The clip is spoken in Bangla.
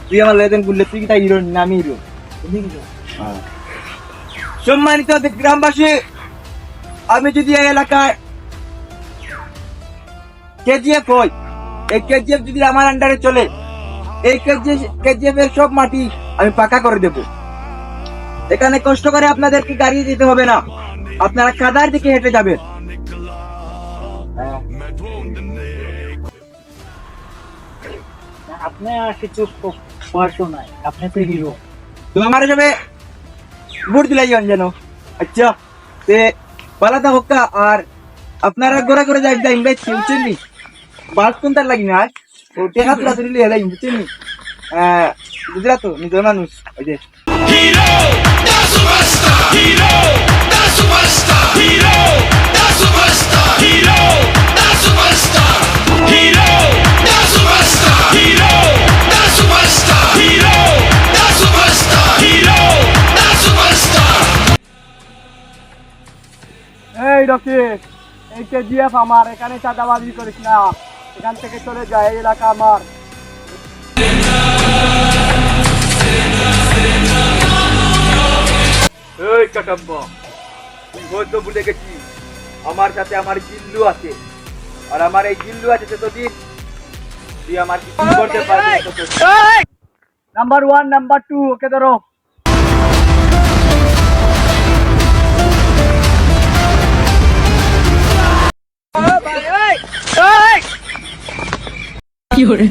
তুই আমার লেদেন বললে তুই কি তাই হিরো না আমি হিরো? সম্মানিত গ্রামবাসী, আমি যদি এই এলাকায় কেজিএফ হই, এই কেজিএফ যদি আমার আন্ডারে চলে, এই কেজিএফ এর সব মাটি আমি পাকা করে দেব। এখানে কষ্ট করে আপনাদেরকে গাড়ি যেতে হবে না, আপনারা কাদার দিকে হেঁটে যাবেন। আপনি আর কিছু পয়সা নাই, আপনি তো হিরো। তো আমার সবে ভোট দিলাই যেন। আচ্ছা তে পালাতা হোক্কা আর আপনারা গোড়া করে যাই যাই ইনভাইট বুঝছেন নি? বাস কোনটার লাগি না ও টেকা তুলা তুলি হেলাই বুঝছেন নি? বুঝলা তো নিজের মানুষ ওই যে Hero, the superstar. Hero, the superstar. Hero, the superstar. Hero, the superstar. Hero, the superstar. Hero, the superstar. Hero, the superstar. Hero, the superstar. এই রকিব, এই কেজিএফ আমার, এখানে চাঁদাবাজি করিস না, এখান থেকে চলে যায়, এই এলাকা আমার। এই কাটাম্বা, তুই হয়তো ভুলে গেছি আমার সাথে আমার জিল্লু আছে, আর আমার এই জিল্লু আছে যতদিন তুই আমার কিছু করতে পারবি না ততদিন। নাম্বার 1, নাম্বার 2, ওকে ধরো। কি hore